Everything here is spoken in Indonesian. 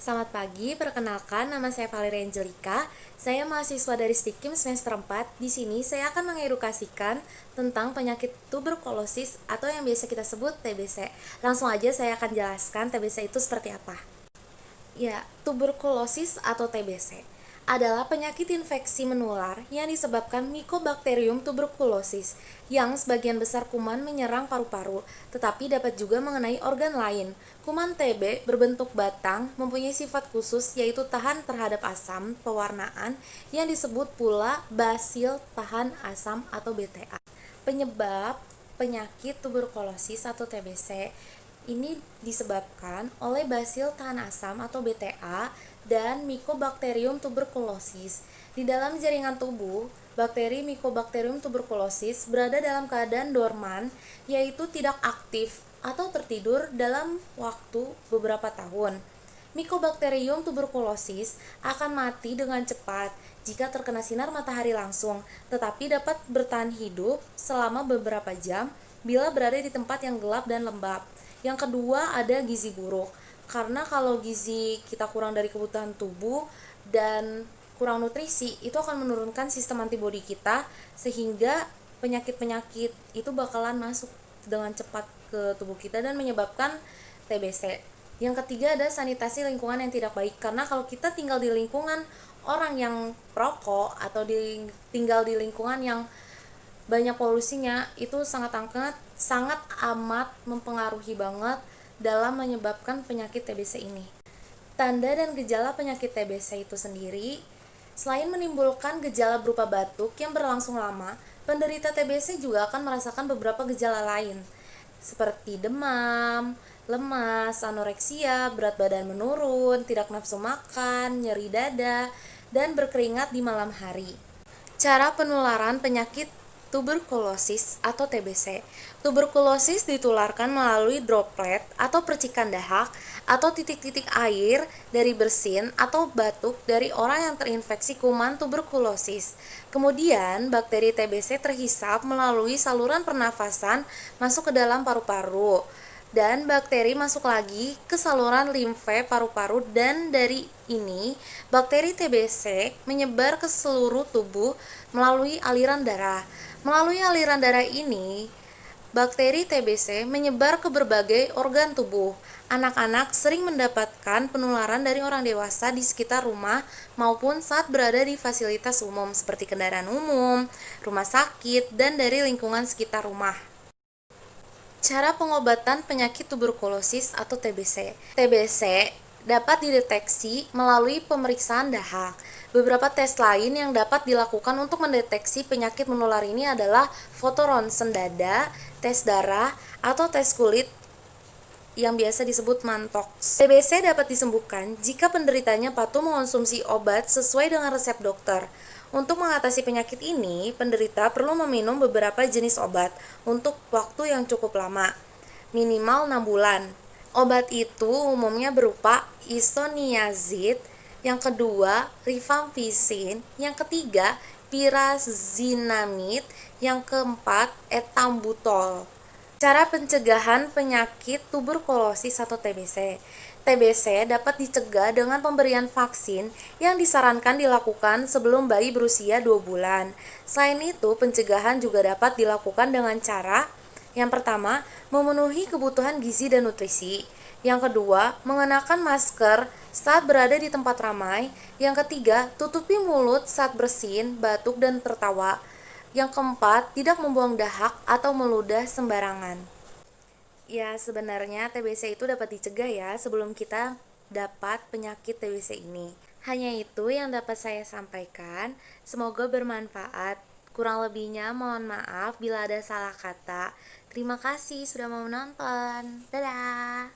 Selamat pagi, perkenalkan nama saya Valeria Angelika. Saya mahasiswa dari Stikim semester 4. Di sini saya akan mengedukasikan tentang penyakit tuberkulosis atau yang biasa kita sebut TBC. Langsung aja saya akan jelaskan TBC itu seperti apa. Ya, tuberkulosis atau TBC adalah penyakit infeksi menular yang disebabkan Mycobacterium tuberculosis yang sebagian besar kuman menyerang paru-paru, tetapi dapat juga mengenai organ lain. Kuman TB berbentuk batang, mempunyai sifat khusus yaitu tahan terhadap asam pewarnaan yang disebut pula basil tahan asam atau BTA. Penyebab penyakit tuberkulosis atau TBC ini disebabkan oleh basil tahan asam atau BTA dan Mycobacterium tuberculosis. Di dalam jaringan tubuh, bakteri Mycobacterium tuberculosis berada dalam keadaan dorman, yaitu tidak aktif atau tertidur dalam waktu beberapa tahun. Mycobacterium tuberculosis akan mati dengan cepat jika terkena sinar matahari langsung, tetapi dapat bertahan hidup selama beberapa jam bila berada di tempat yang gelap dan lembab. Yang kedua ada gizi buruk, karena kalau gizi kita kurang dari kebutuhan tubuh dan kurang nutrisi, itu akan menurunkan sistem antibodi kita sehingga penyakit-penyakit itu bakalan masuk dengan cepat ke tubuh kita dan menyebabkan TBC. Yang ketiga ada sanitasi lingkungan yang tidak baik, karena kalau kita tinggal di lingkungan orang yang perokok atau tinggal di lingkungan yang banyak polusinya, itu sangat amat mempengaruhi banget dalam menyebabkan penyakit TBC ini. Tanda dan gejala penyakit TBC itu sendiri, selain menimbulkan gejala berupa batuk yang berlangsung lama, penderita TBC juga akan merasakan beberapa gejala lain, seperti demam, lemas, anoreksia, berat badan menurun, tidak nafsu makan, nyeri dada, dan berkeringat di malam hari. Cara penularan penyakit tuberkulosis atau TBC. Tuberkulosis ditularkan melalui droplet atau percikan dahak atau titik-titik air dari bersin atau batuk dari orang yang terinfeksi kuman tuberkulosis. Kemudian, bakteri TBC terhisap melalui saluran pernafasan masuk ke dalam paru-paru. Dan bakteri masuk lagi ke saluran limfe paru-paru, dan dari ini bakteri TBC menyebar ke seluruh tubuh melalui aliran darah. Melalui aliran darah ini, bakteri TBC menyebar ke berbagai organ tubuh. Anak-anak sering mendapatkan penularan dari orang dewasa di sekitar rumah maupun saat berada di fasilitas umum seperti kendaraan umum, rumah sakit, dan dari lingkungan sekitar rumah. Cara pengobatan penyakit tuberkulosis atau TBC. TBC dapat dideteksi melalui pemeriksaan dahak. Beberapa tes lain yang dapat dilakukan untuk mendeteksi penyakit menular ini adalah foto ronsen dada, tes darah, atau tes kulit yang biasa disebut mantox. TBC dapat disembuhkan jika penderitanya patuh mengonsumsi obat sesuai dengan resep dokter. Untuk mengatasi penyakit ini, penderita perlu meminum beberapa jenis obat untuk waktu yang cukup lama, minimal 6 bulan. Obat itu umumnya berupa isoniazid, yang kedua rifampicin, yang ketiga pyrazinamide, yang keempat etambutol. Cara pencegahan penyakit tuberkulosis atau TBC. TBC dapat dicegah dengan pemberian vaksin yang disarankan dilakukan sebelum bayi berusia 2 bulan. Selain itu, pencegahan juga dapat dilakukan dengan cara yang pertama, memenuhi kebutuhan gizi dan nutrisi. Yang kedua, mengenakan masker saat berada di tempat ramai. Yang ketiga, tutupi mulut saat bersin, batuk, dan tertawa. Yang keempat, tidak membuang dahak atau meludah sembarangan. Ya, sebenarnya TBC itu dapat dicegah ya sebelum kita dapat penyakit TBC ini. Hanya itu yang dapat saya sampaikan. Semoga bermanfaat. Kurang lebihnya mohon maaf bila ada salah kata. Terima kasih sudah mau menonton. Dadah.